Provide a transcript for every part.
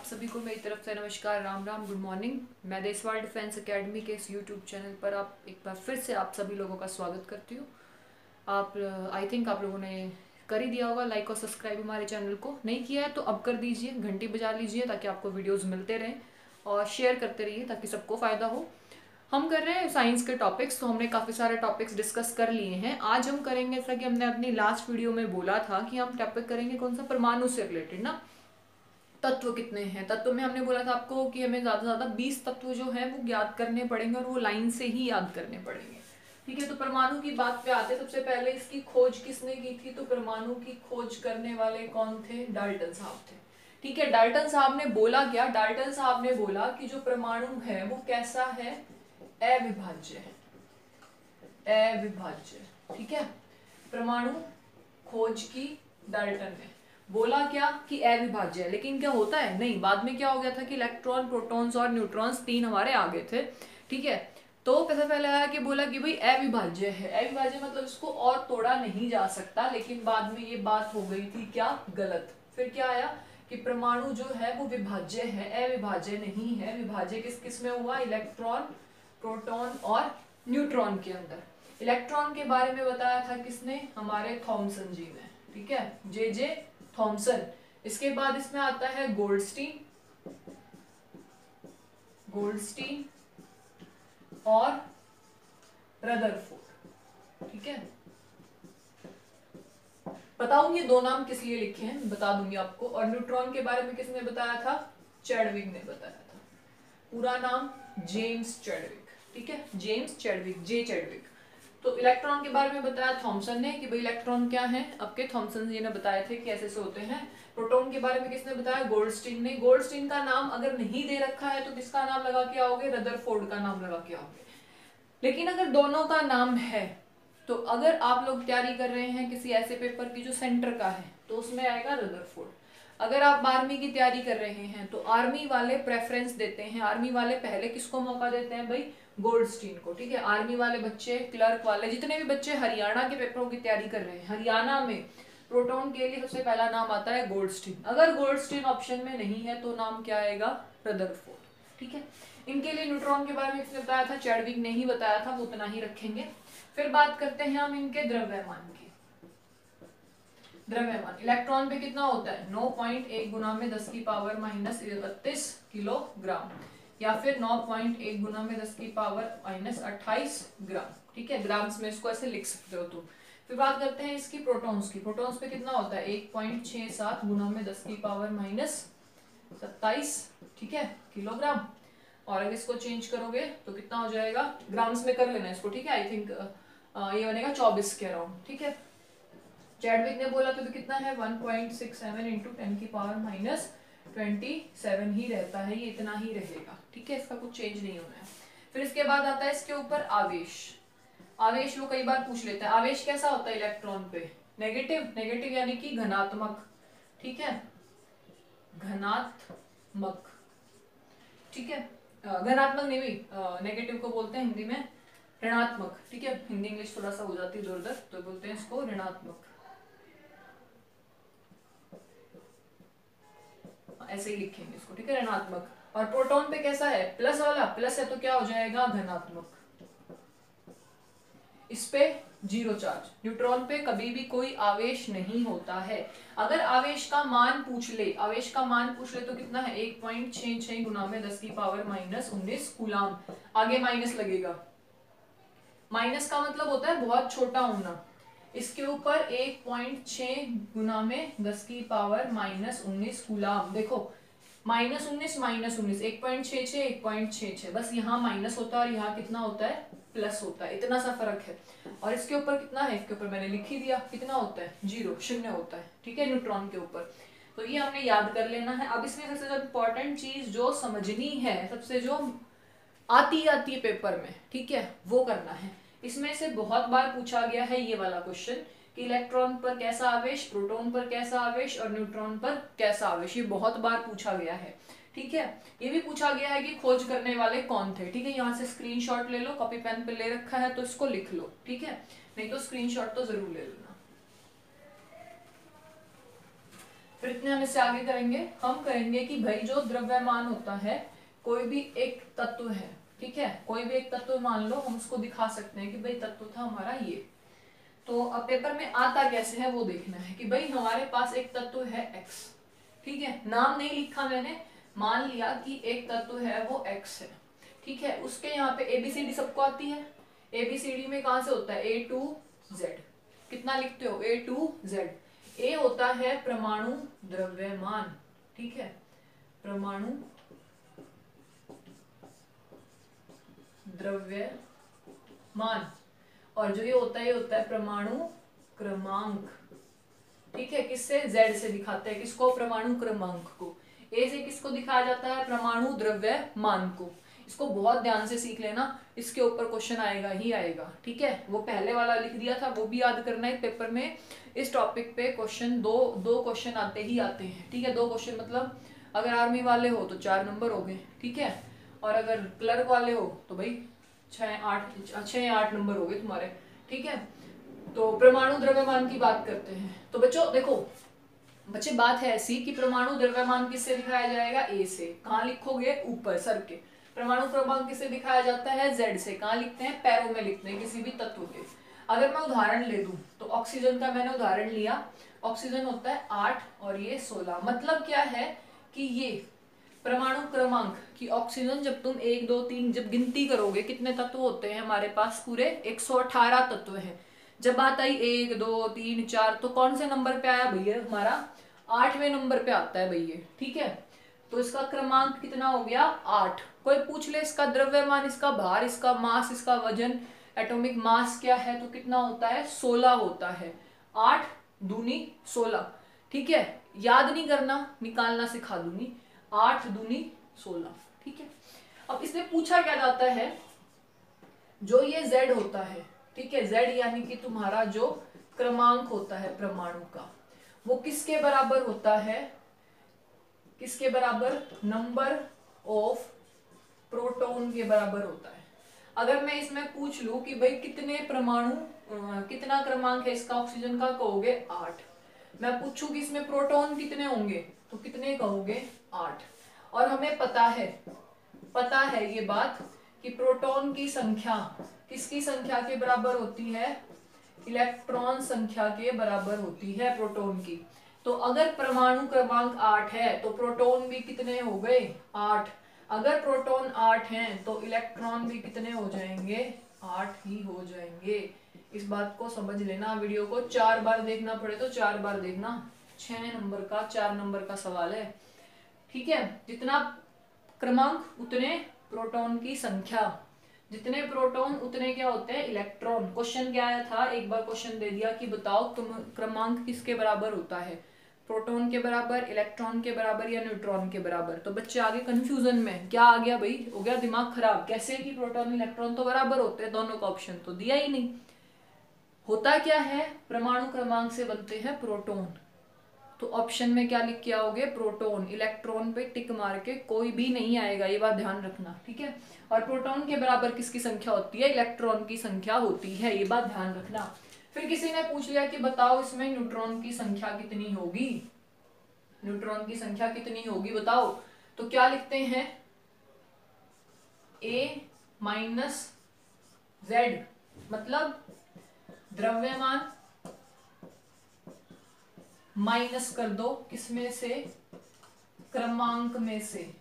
सभी को मेरी तरफ से नमस्कार, राम राम, गुड मॉर्निंग। मैं देशवाल डिफेंस एकेडमी के इस यूट्यूब चैनल पर आप एक बार फिर से आप सभी लोगों का स्वागत करती हूँ। आप आई थिंक आप लोगों ने कर ही दिया होगा लाइक और सब्सक्राइब हमारे चैनल को। नहीं किया है तो अब कर दीजिए, घंटी बजा लीजिए ताकि आपको वीडियोज़ मिलते रहें और शेयर करते रहिए ताकि सबको फ़ायदा हो। हम कर रहे हैं साइंस के टॉपिक्स, तो हमने काफ़ी सारे टॉपिक्स डिस्कस कर लिए हैं। आज हम करेंगे, जैसा कि हमने अपनी लास्ट वीडियो में बोला था कि हम टॉपिक करेंगे कौन सा, परमाणु से रिलेटेड ना। तत्व कितने हैं, तत्व में हमने बोला था आपको कि हमें ज़्यादा से ज़्यादा 20 तत्व जो हैं वो याद करने पड़ेंगे और वो लाइन से ही याद करने पड़ेंगे। ठीक है, तो परमाणु की बात पे आते हैं। सबसे पहले इसकी खोज किसने की थी? तो परमाणु की खोज करने वाले कौन थे? डाल्टन साहब थे। ठीक है, डाल्टन साहब ने बोला क्या? डाल्टन साहब ने बोला कि जो परमाणु है वो कैसा है? अविभाज्य है, अविभाज्य। ठीक है, परमाणु खोज की डाल्टन ने बोला क्या कि अविभाज्य है। लेकिन क्या होता है? नहीं, बाद में क्या हो गया था कि इलेक्ट्रॉन, प्रोटॉन्स और न्यूट्रॉन्स तीन हमारे आ गए थे। ठीक है, तो कैसे पहले आया कि बोला कि भाई अविभाज्य है। अविभाज्य मतलब इसको और तोड़ा नहीं जा सकता, लेकिन बाद में ये बात हो गई थी क्या? गलत। फिर क्या आया कि परमाणु जो है वो विभाज्य है, अविभाज्य नहीं है। विभाज्य किस किस में हुआ? इलेक्ट्रॉन, प्रोटॉन और न्यूट्रॉन के अंदर। इलेक्ट्रॉन के बारे में बताया था किसने? हमारे थॉमसन जी ने। ठीक है, जे थॉमसन। इसके बाद इसमें आता है गोल्डस्टीन, गोल्डस्टीन और रदरफोर्ड। ठीक है, बताऊंगी दो नाम किस लिए लिखे हैं, बता दूंगी आपको। और न्यूट्रॉन के बारे में किसने बताया था? चैडविक ने बताया था। पूरा नाम जेम्स चैडविक। ठीक है, जेम्स चैडविक, जे चैडविक। तो इलेक्ट्रॉन के बारे में बताया थॉमसन ने कि भाई इलेक्ट्रॉन क्या है, आपके थॉमसन जी ने बताए थे कि ऐसे होते हैं। प्रोटॉन के बारे में किसने बताया? गोल्डस्टीन ने। गोल्डस्टीन का नाम अगर नहीं दे रखा है तो किसका नाम लगा के आओगे? रदरफोर्ड का नाम लगा के आओगे। लेकिन अगर दोनों का नाम है तो अगर आप लोग तैयारी कर रहे हैं किसी ऐसे पेपर की जो सेंटर का है तो उसमें आएगा रदरफोर्ड। अगर आप आर्मी की तैयारी कर रहे हैं तो आर्मी वाले प्रेफरेंस देते हैं, आर्मी वाले पहले किसको मौका देते हैं? भाई गोल्डस्टीन को। ठीक है, आर्मी वाले बच्चे, क्लर्क वाले, जितने भी बच्चे हरियाणा के पेपरों की तैयारी कर रहे हैं, हरियाणा में प्रोटॉन के लिए सबसे पहला नाम आता है गोल्डस्टीन। अगर गोल्डस्टीन ऑप्शन में नहीं है तो नाम क्या आएगा? रदरफोर्ड। ठीक है, इनके लिए न्यूट्रॉन के बारे में किसने बताया था? चैडविक ने ही बताया था, वो उतना ही रखेंगे। फिर बात करते हैं हम इनके द्रव्यमान की। द्रव्यमान इलेक्ट्रॉन पे कितना होता है? 9.1 गुना में 10 की पावर माइनस 31 किलोग्राम, या फिर 9.1 गुना में 10 की पावर माइनस 28 ग्राम। ठीक है, ग्राम्स में इसको ऐसे लिख सकते हो तुम। फिर बात करते हैं इसकी प्रोटॉन्स की। प्रोटॉन्स पे कितना होता है? 1.67 गुना में 10 की पावर माइनस 27, ठीक है, किलोग्राम। और अगर इसको चेंज करोगे तो कितना हो जाएगा? ग्राम्स में कर लेना इसको। ठीक है, आई थिंक ये बनेगा 24 के अराउंड। ठीक है, चैडविक ने बोला तो भी कितना है? 1.67 इंटू 10 की पावर माइनस 27 ही रहता है, ये इतना ही रहेगा। ठीक है, इसका कुछ चेंज नहीं होना है। फिर इसके बाद आता है इसके ऊपर आवेश। आवेश वो कई बार पूछ लेता है। आवेश कैसा होता है इलेक्ट्रॉन पे? नेगेटिव। नेगेटिव यानी कि धनात्मक। ठीक है, धनात्मक। ठीक है, धनात्मक नहीं भी, नेगेटिव को बोलते हैं हिंदी में ऋणात्मक। ठीक है, हिंदी इंग्लिश थोड़ा सा हो जाती है इधर उधर, तो बोलते हैं इसको ऋणात्मक, ऐसे ही लिखेंगे इसको। ठीक है, ऋणात्मक। और प्रोटॉन पे कैसा है? प्लस वाला। प्लस है तो क्या हो जाएगा? धनात्मक। इस पे जीरो चार्ज। न्यूट्रॉन पे कभी भी कोई आवेश नहीं होता है। अगर आवेश का मान पूछ ले, आवेश का मान पूछ ले तो कितना है? 1.66 गुना में 10 की पावर माइनस 19 कूलाम। आगे माइनस लगेगा। माइनस का मतलब होता है बहुत छोटा होना। इसके ऊपर 1.6 गुना में 10 की पावर माइनस 19 कूलाम। देखो माइनस 19 माइनस 19, 1.66 1.66, बस यहाँ माइनस होता है और यहाँ कितना होता है? प्लस होता है, इतना सा फर्क है। और इसके ऊपर कितना है? इसके ऊपर मैंने लिख ही दिया, कितना होता है? जीरो, शून्य होता है। ठीक है, न्यूट्रॉन के ऊपर। तो ये हमने याद कर लेना है। अब इसमें सबसे ज्यादा इंपॉर्टेंट चीज जो समझनी है, सबसे जो आती है पेपर में, ठीक है, वो करना है। इसमें से बहुत बार पूछा गया है ये वाला क्वेश्चन कि इलेक्ट्रॉन पर कैसा आवेश, प्रोटॉन पर कैसा आवेश और न्यूट्रॉन पर कैसा आवेश। ये बहुत बार पूछा गया है। ठीक है, ये भी पूछा गया है कि खोज करने वाले कौन थे। ठीक है, यहाँ से स्क्रीनशॉट ले लो, कॉपी पेन पे ले रखा है तो इसको लिख लो। ठीक है, नहीं तो स्क्रीनशॉट तो जरूर ले लेना। फिर इतने हम इससे आगे करेंगे, हम करेंगे कि भाई जो द्रव्यमान होता है, कोई भी एक तत्व है, ठीक है, कोई भी एक तत्व मान लो, हम उसको दिखा सकते हैं कि भाई तत्व था हमारा ये। तो अब पेपर में आता कैसे है वो देखना है कि भाई हमारे पास एक तत्व है x, ठीक है, नाम नहीं लिखा मैंने, मान लिया कि एक तत्व है वो x है, ठीक है, उसके यहाँ पे ABCD सबको आती है, ABCD में कहां से होता है A to Z, कितना लिखते हो A to Z। A होता है परमाणु द्रव्यमान, ठीक है, परमाणु द्रव्यमान, और जो ये होता है परमाणु क्रमांक, ठीक है, किससे Z से दिखाते हैं, किसको, परमाणु क्रमांक को। A से किसको दिखाया जाता है, परमाणु द्रव्यमान को। इसको बहुत ध्यान से सीख लेना, इसके ऊपर क्वेश्चन आएगा ही आएगा, ठीक है, वो पहले वाला लिख दिया था वो भी याद करना है पेपर में। इस टॉपिक पे क्वेश्चन दो क्वेश्चन आते ही आते हैं, ठीक है, 2 क्वेश्चन, मतलब अगर आर्मी वाले हो तो 4 नंबर हो गए, ठीक है, और अगर क्लर्क वाले हो तो भाई 6 या 8 नंबर हो गए तुम्हारे, ठीक है। तो परमाणु द्रव्यमान की बात करते हैं। तो बच्चों देखो, बच्चे बात है ऐसी कि परमाणु द्रव्यमान किससे दिखाया जाएगा, A से, कहाँ लिखोगे, ऊपर सर के। परमाणु क्रमांक किससे दिखाया जाता है, Z से, कहाँ लिखते हैं, पैरों में लिखते हैं, किसी भी तत्व के। अगर मैं उदाहरण ले दूं तो ऑक्सीजन का मैंने उदाहरण लिया, ऑक्सीजन होता है 8 और ये 16, मतलब क्या है कि ये परमाणु क्रमांक की ऑक्सीजन, जब तुम 1 2 3 जब गिनती करोगे कितने तत्व होते हैं हमारे पास, पूरे 118 तत्व हैं। जब बात आई 1 2 3 4, तो कौन से नंबर पे आया भैया, हमारा 8वें नंबर पे आता है भैया, ठीक है। तो इसका क्रमांक कितना हो गया, 8। कोई पूछ ले इसका द्रव्यमान, इसका भार, इसका मास, इसका वजन, एटॉमिक मास क्या है, तो कितना होता है, 16 होता है। 8 दूनी 16, ठीक है, याद नहीं करना, निकालना सिखा दूंगी। 8 दूनी 16, ठीक है। अब इसमें पूछा क्या जाता है, जो ये Z होता है, ठीक है, Z यानी कि तुम्हारा जो क्रमांक होता है परमाणु का, वो किसके बराबर होता है, किसके बराबर, नंबर ऑफ प्रोटॉन के बराबर होता है। अगर मैं इसमें पूछ लूं कि भाई कितने परमाणु, कितना क्रमांक है इसका ऑक्सीजन का, कहोगे 8। मैं पूछूं कि इसमें प्रोटॉन कितने होंगे, तो कितने कहोगे, 8। और हमें पता है ये बात कि प्रोटॉन की संख्या किसकी संख्या के बराबर होती है, इलेक्ट्रॉन संख्या के बराबर होती है प्रोटॉन की। तो अगर परमाणु क्रमांक 8 है तो प्रोटॉन भी कितने हो गए, 8। अगर प्रोटॉन 8 हैं तो इलेक्ट्रॉन भी कितने हो जाएंगे, 8 ही हो जाएंगे। इस बात को समझ लेना, वीडियो को 4 बार देखना पड़े तो 4 बार देखना, 6 नंबर का 4 नंबर का सवाल है, ठीक है। जितना क्रमांक उतने प्रोटॉन की संख्या, जितने प्रोटॉन उतने क्या होते हैं, इलेक्ट्रॉन। क्वेश्चन क्या आया था, एक बार क्वेश्चन दे दिया कि बताओ तुम क्रमांक किसके बराबर होता है, प्रोटॉन के बराबर, इलेक्ट्रॉन के बराबर या न्यूट्रॉन के बराबर। तो बच्चे आगे कंफ्यूजन में, क्या आ गया भाई, हो गया दिमाग खराब, कैसे कि प्रोटॉन इलेक्ट्रॉन तो बराबर होते हैं, दोनों का ऑप्शन तो दिया ही नहीं। होता क्या है, परमाणु क्रमांक से बनते हैं प्रोटॉन, तो ऑप्शन में क्या लिख के आओगे, प्रोटॉन। इलेक्ट्रॉन पे टिक मार के कोई भी नहीं आएगा, ये बात ध्यान रखना, ठीक है। और प्रोटॉन के बराबर किसकी संख्या होती है, इलेक्ट्रॉन की संख्या होती है, ये बात ध्यान रखना। फिर किसी ने पूछ लिया कि बताओ इसमें न्यूट्रॉन की संख्या कितनी होगी, न्यूट्रॉन की संख्या कितनी होगी बताओ। तो क्या लिखते हैं, A माइनस Z, मतलब द्रव्यमान माइनस कर दो किसमें से, क्रमांक में से।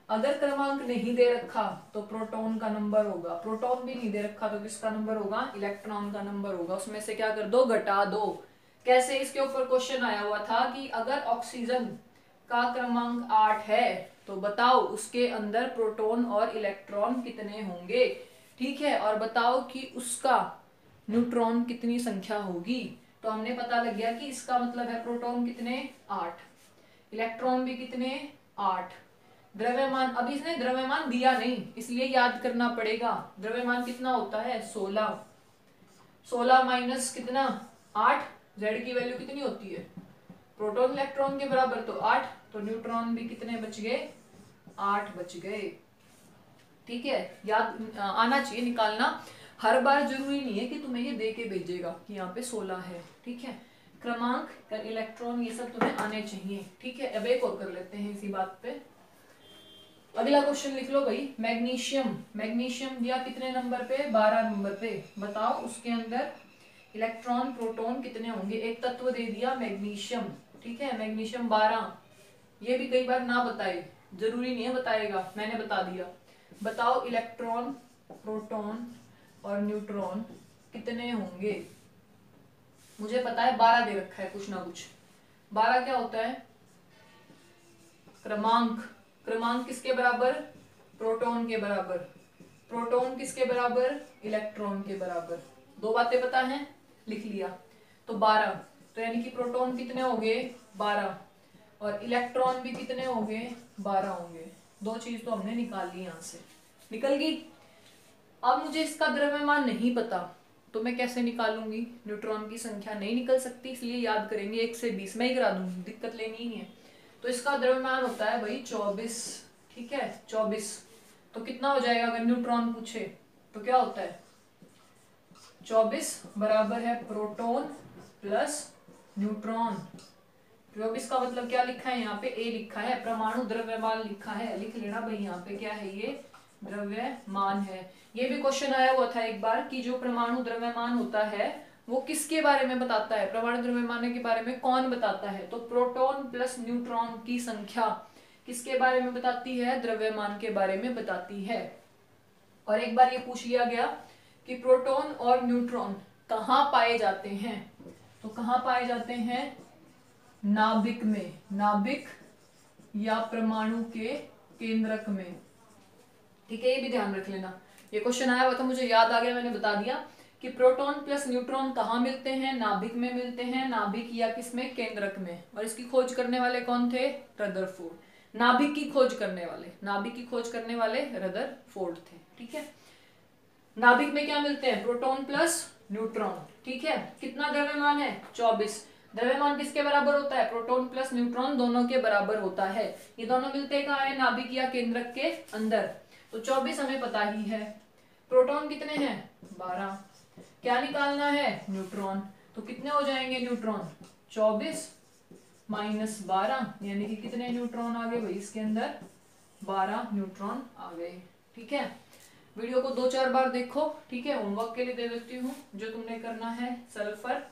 अगर क्रमांक नहीं दे रखा तो प्रोटॉन का नंबर होगा, प्रोटॉन भी नहीं दे रखा तो किसका नंबर होगा, इलेक्ट्रॉन का नंबर होगा, उसमें से क्या कर दो, घटा दो। कैसे, इसके ऊपर क्वेश्चन आया हुआ था कि अगर ऑक्सीजन का क्रमांक 8 है तो बताओ उसके अंदर प्रोटॉन और इलेक्ट्रॉन कितने होंगे, ठीक है, और बताओ कि उसका न्यूट्रॉन कितनी संख्या होगी। तो हमने पता लग गया कि इसका मतलब है प्रोटॉन कितने, 8, इलेक्ट्रॉन भी कितने, 8। द्रव्यमान, अभी इसने द्रव्यमान दिया नहीं इसलिए याद करना पड़ेगा, द्रव्यमान कितना होता है, 16। 16 माइनस कितना, 8, Z की वैल्यू कितनी होती है, प्रोटॉन इलेक्ट्रॉन के बराबर, तो 8, तो न्यूट्रॉन भी कितने बच गए, 8 बच गए, ठीक है। याद आना चाहिए, निकालना। हर बार जरूरी नहीं है कि तुम्हें ये दे के भेजेगा कि यहाँ पे 16 है, ठीक है। क्रमांक, इलेक्ट्रॉन, ये सब तुम्हें आने चाहिए। ठीक है, अब एक और कर लेते हैं इसी बात पे। अगला क्वेश्चन लिख लो भाई, मैग्नीशियम। मैग्नीशियम दिया कितने नंबर पे? 12 नंबर पे। बताओ उसके अंदर इलेक्ट्रॉन प्रोटॉन कितने होंगे? एक तत्व दे दिया मैग्नीशियम, ठीक है, मैग्नीशियम 12। ये भी कई बार ना बताए, जरूरी नहीं है बताएगा, मैंने बता दिया। बताओ इलेक्ट्रॉन प्रोटॉन और न्यूट्रॉन कितने होंगे? मुझे पता है 12 दे रखा है कुछ ना कुछ। 12 क्या होता है? क्रमांक। क्रमांक किसके बराबर? प्रोटॉन के बराबर। प्रोटॉन किसके बराबर? इलेक्ट्रॉन के बराबर। दो बातें पता है, लिख लिया। तो 12, तो यानी कि प्रोटॉन कितने होंगे? 12, और इलेक्ट्रॉन भी कितने होंगे? 12 होंगे। दो चीज तो हमने निकाल ली, यहां से निकल गई। अब मुझे इसका द्रव्यमान नहीं पता, तो मैं कैसे निकालूंगी? न्यूट्रॉन की संख्या नहीं निकल सकती, इसलिए याद करेंगे 1 से 20 मैं ही करा दूंगी, दिक्कत लेनी ही है। तो इसका द्रव्यमान होता है भाई 24, ठीक है, 24। तो कितना हो जाएगा अगर न्यूट्रॉन पूछे तो क्या होता है? 24 बराबर है प्रोटॉन प्लस न्यूट्रॉन। 24 का मतलब क्या लिखा है यहाँ पे? ए लिखा है, परमाणु द्रव्यमान लिखा है, लिख लेना भाई। यहाँ पे क्या है? ये द्रव्यमान है। ये भी क्वेश्चन आया हुआ था एक बार कि जो परमाणु द्रव्यमान होता है वो किसके बारे में बताता है? परमाणु द्रव्यमान के बारे में कौन बताता है? तो प्रोटॉन प्लस न्यूट्रॉन की संख्या किसके बारे में बताती है? द्रव्यमान के बारे में बताती है। और एक बार ये पूछ लिया गया कि प्रोटॉन और न्यूट्रॉन कहाँ पाए जाते हैं? तो कहाँ पाए जाते हैं? नाभिक में। नाभिक या परमाणु के केंद्रक में, ठीक है, ये भी ध्यान रख लेना। ये क्वेश्चन आया हुआ था, मुझे याद आ गया, मैंने बता दिया कि प्रोटॉन प्लस न्यूट्रॉन कहाँ मिलते हैं? नाभिक में मिलते हैं। नाभिक या किसमें? केंद्रक में। और इसकी खोज करने वाले कौन थे? रदरफोर्ड। नाभिक की खोज करने वाले, नाभिक की खोज करने वाले रदरफोर्ड थे, ठीक है। नाभिक में क्या मिलते हैं? प्रोटॉन प्लस न्यूट्रॉन, ठीक है। कितना द्रव्यमान है? 24। द्रव्यमान किसके बराबर होता है? प्रोटॉन प्लस न्यूट्रॉन दोनों के बराबर होता है। ये दोनों मिलते कहाँ है? नाभिक या केंद्रक के अंदर। तो 24 हमें पता ही है। प्रोटॉन कितने हैं? 12। क्या निकालना है? न्यूट्रॉन। तो कितने हो जाएंगे न्यूट्रॉन? 24 माइनस 12, यानी कि कितने न्यूट्रॉन आ गए भाई इसके अंदर? 12 न्यूट्रॉन आ गए, ठीक है। वीडियो को 2-4 बार देखो, ठीक है। होमवर्क के लिए दे देती हूँ, जो तुमने करना है सल्फर,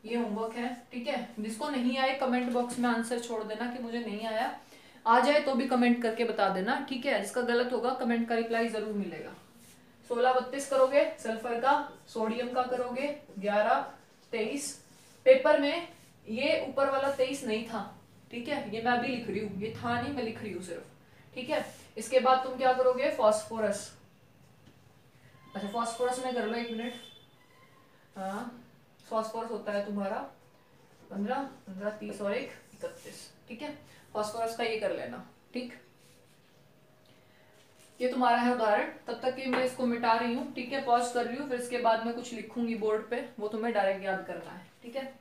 ये होमवर्क है, ठीक है। जिसको नहीं आए कमेंट बॉक्स में आंसर छोड़ देना कि मुझे नहीं आया। आ जाए तो भी कमेंट करके बता देना, ठीक है। जिसका गलत होगा कमेंट का रिप्लाई जरूर मिलेगा। 16-32 करोगे सल्फर का, सोडियम का करोगे 11-23। पेपर में ये ऊपर वाला 23 नहीं था, ठीक है, ये मैं अभी लिख रही हूँ, ये था नहीं, मैं लिख रही हूँ सिर्फ, ठीक है। इसके बाद तुम क्या करोगे? फॉस्फोरस। अच्छा फॉस्फोरस में कर लो 1 मिनट। हाँ, फॉस्फोरस होता है तुम्हारा 15, 30 और 1 31, ठीक है। फॉस्फोरस का ये कर लेना, ठीक। ये तुम्हारा है उदाहरण। तब तक कि मैं इसको मिटा रही हूँ, ठीक है, पॉज कर रही हूँ, फिर इसके बाद मैं कुछ लिखूंगी बोर्ड पे, वो तुम्हें डायरेक्ट याद करना है, ठीक है।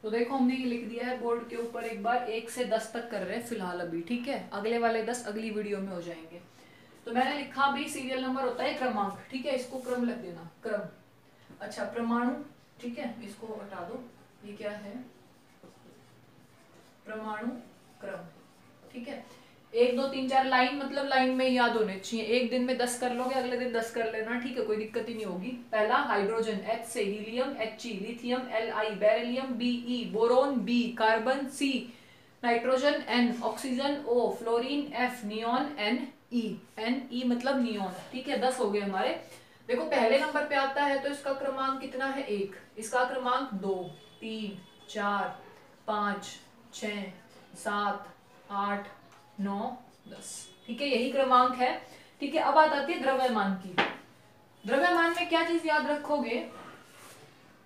तो देखो हमने ये लिख दिया है बोर्ड के ऊपर एक बार। 1 से 10 तक कर रहे हैं फिलहाल अभी, ठीक है। अगले वाले 10 अगली वीडियो में हो जाएंगे। तो मैंने लिखा भी सीरियल नंबर होता है क्रमांक, ठीक है, इसको क्रम लिख देना, क्रम। अच्छा परमाणु, ठीक है, इसको हटा दो, ये क्या है? परमाणु क्रम, ठीक है। 1 2 3 4 लाइन, मतलब लाइन में याद होने चाहिए। एक दिन में 10 कर लोगे, अगले दिन 10 कर लेना, ठीक है, कोई दिक्कत ही नहीं होगी। पहला हाइड्रोजन H से, helium He, lithium Li, beryllium Be, boron B, carbon C, nitrogen N, oxygen O, fluorine F, neon Ne मतलब नियॉन, ठीक है। 10 हो गए हमारे। देखो पहले नंबर पे आता है तो इसका क्रमांक कितना है? 1। इसका क्रमांक 2, 3, 4, 5, 6, 7, 8, 9, 10, ठीक है, यही क्रमांक है, ठीक है। अब बात आती है द्रव्यमान की। द्रव्यमान में क्या चीज याद रखोगे?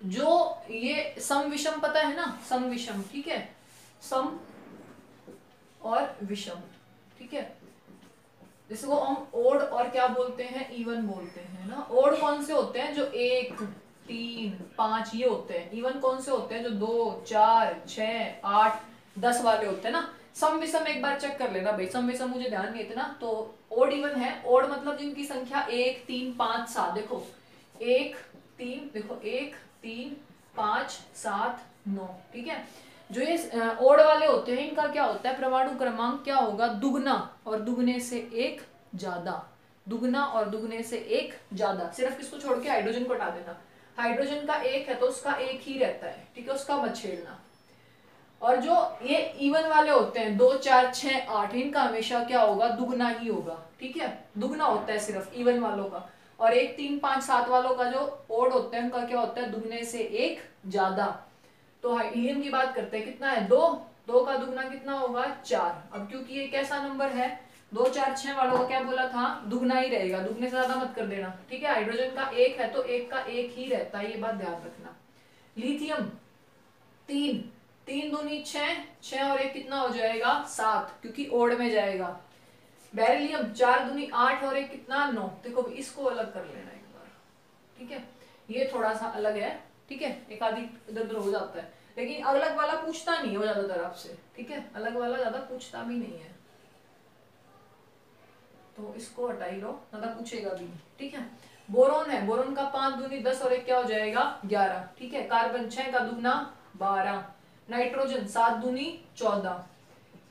जो ये सम विषम पता है ना, सम विषम, ठीक है, सम और विषम, ठीक है। इसको हम ओड और क्या बोलते हैं? इवन बोलते हैं ना। ओड कौन से होते हैं? जो 1, 3, 5 ये होते हैं। इवन कौन से होते हैं? जो 2, 4, 6, 8, 10 वाले होते हैं ना। सम विषम एक बार चेक कर लेना भाई, सम विषम मुझे ध्यान नहीं इतना। तो ओड इवन है, ओड मतलब जिनकी संख्या 1 3 5 7, देखो 1 3, देखो 1 3 5 7 9, ठीक है। जो ये ओड वाले होते हैं इनका क्या होता है, परमाणु क्रमांक क्या होगा, दुगना और दुगने से एक ज्यादा, दुगना और दुगने से एक ज्यादा। सिर्फ किसको छोड़ के, हाइड्रोजन को हटा देना। हाइड्रोजन का एक है तो उसका एक ही रहता है, ठीक है, उसका मत छेड़ना। और जो ये इवन वाले होते हैं 2 4 6 8, इनका हमेशा क्या होगा, दुगना ही होगा, ठीक है, दुगना होता है सिर्फ इवन वालों का। और 1 3 5 7 वालों का जो ओड होते हैं उनका क्या होता है, दुगने से एक ज्यादा। तो हीलियम की बात करते हैं, कितना है 2, 2 का दुगना कितना होगा 4। अब क्योंकि ये कैसा नंबर है, 2 4 6 वालों का क्या बोला था, दुगना ही रहेगा, दुगने से ज्यादा मत कर देना, ठीक है। हाइड्रोजन का एक है तो एक का एक ही रहता है, ये बात ध्यान रखना। लिथियम 3, 3 दूनी 6, 6 और 1 कितना हो जाएगा 7, क्योंकि ओड में जाएगा। बेरिलियम 4 दूनी 8 और 1 कितना 9, देखो इसको अलग कर लेना एक बार, ठीक है, ये थोड़ा सा अलग है, ठीक है, एक आधी इधर उधर हो जाता है, लेकिन अलग वाला पूछता नहीं है ज्यादातर आपसे, ठीक है, अलग वाला ज्यादा पूछता भी नहीं है, तो इसको हटा ही लो, ज्यादा पूछेगा भी नहीं, ठीक है। बोरोन है, बोरोन का 5 दूनी 10 और 1 क्या हो जाएगा 11, ठीक है। कार्बन 6 का दुगना 12, नाइट्रोजन 7 दूनी 14,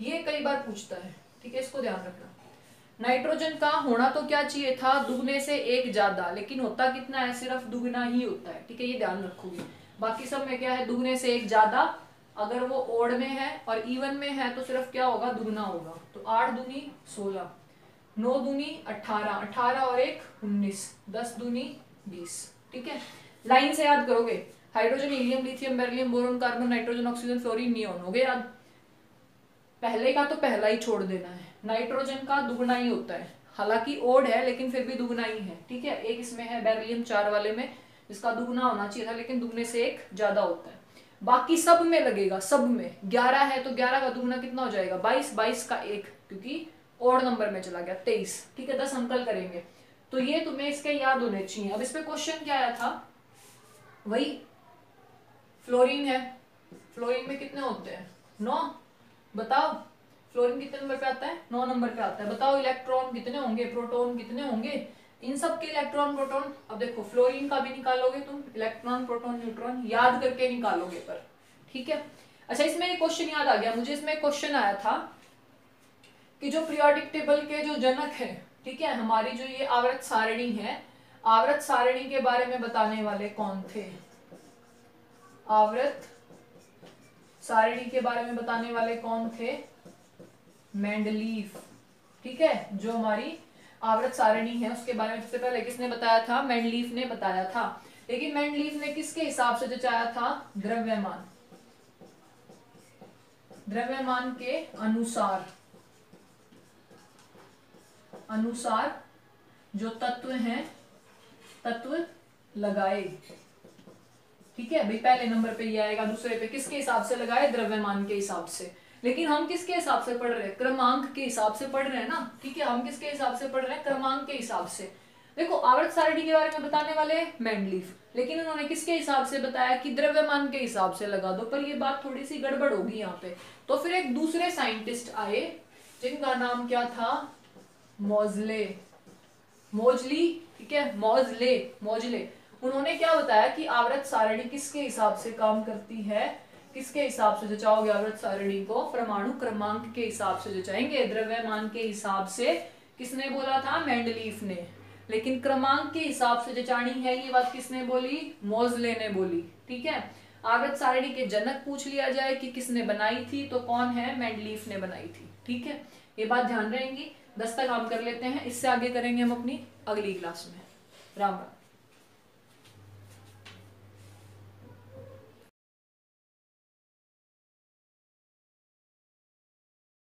ये कई बार पूछता है, ठीक है, इसको ध्यान रखना। नाइट्रोजन का होना तो क्या चाहिए था, दुगने से एक ज्यादा, लेकिन होता कितना है, सिर्फ दुगना ही होता है, ठीक है, ये ध्यान रखोगे। बाकी सब में क्या है, दुगने से एक ज्यादा। अगर वो ओड में है और इवन में है तो सिर्फ क्या होगा, दुगना होगा। तो 8 दूनी 16, 9 दूनी 18, 18 और 1 19, 10 दूनी 20, ठीक है। लाइन से याद करोगे, hydrogen helium lithium beryllium boron carbon nitrogen oxygen fluorine neon, हो गए याद। पहले का तो पहला ही छोड़ देना है, नाइट्रोजन का दुगना ही होता है, हालांकि ओड है लेकिन फिर भी दुगना ही है, ठीक है। एक इसमें है बेरिलियम 4 वाले में, इसका दुगना होना चाहिए था लेकिन दुगने से एक ज्यादा होता है। बाकी सब में लगेगा, सब में 11 है तो 11 का दुगना कितना हो जाएगा 22, 22 का एक, क्योंकि ओड नंबर में चला गया 23, ठीक है। 10 अंकल करेंगे, तो ये तुम्हें इसके याद होने चाहिए। अब इस पे क्वेश्चन क्या आया था, वही फ्लोरीन है, फ्लोरीन में कितने होते हैं 9, बताओ फ्लोरीन कितने नंबर पे आता है, 9 नंबर पे आता है। बताओ इलेक्ट्रॉन कितने होंगे, प्रोटॉन कितने होंगे, इन सब के इलेक्ट्रॉन प्रोटॉन। अब देखो फ्लोरीन का भी निकालोगे तुम, इलेक्ट्रॉन प्रोटॉन न्यूट्रॉन याद करके निकालोगे पर, ठीक है। अच्छा इसमें एक क्वेश्चन याद आ गया मुझे, इसमें क्वेश्चन आया था कि जो पीरियोडिक टेबल के जो जनक है, ठीक है, हमारी जो ये आवर्त सारणी है, आवर्त सारणी के बारे में बताने वाले कौन थे, आवर्त सारणी के बारे में बताने वाले कौन थे, मेंडलीफ, ठीक है। जो हमारी आवर्त सारणी है उसके बारे में सबसे पहले किसने बताया था, मेंडलीफ ने बताया था। लेकिन मेंडलीफ ने किसके हिसाब से जचाया था, द्रव्यमान, द्रव्यमान के अनुसार, अनुसार जो तत्व हैं तत्व लगाए, ठीक है भाई। पहले नंबर पे ये आएगा, दूसरे पे किसके हिसाब से लगाए, द्रव्यमान के हिसाब से। लेकिन हम किसके हिसाब से पढ़ रहे हैं, क्रमांक के हिसाब से पढ़ रहे हैं ना, ठीक है, हम किसके हिसाब से पढ़ रहे हैं, क्रमांक के हिसाब से। देखो आवर्त सारणी के बारे में बताने वाले मेंडलीफ, लेकिन उन्होंने किसके हिसाब से बताया कि द्रव्यमान के हिसाब से लगा दो, पर ये बात थोड़ी सी गड़बड़ होगी यहाँ पे। तो फिर एक दूसरे साइंटिस्ट आए जिनका नाम क्या था, मोजले, मोजली, ठीक है, मोजले, मोजले। उन्होंने क्या बताया कि आवर्त सारणी किसके हिसाब से काम करती है, किसके हिसाब से जचाओगे आवर्त सारणी को, परमाणु क्रमांक के हिसाब से जचाएंगे, द्रव्यमान के हिसाब से। किसने बोला था, मेंडलीफ ने। लेकिन क्रमांक के हिसाब से जचानी है, ये बात किसने बोली, मोजले ने बोली, ठीक है। आवर्त सारणी के जनक पूछ लिया जाए कि किसने बनाई थी, तो कौन है, मेंडलीफ ने बनाई थी, ठीक है। ये बात ध्यान रहेंगी। 10 तक काम कर लेते हैं, इससे आगे करेंगे हम अपनी अगली क्लास में। राम राम।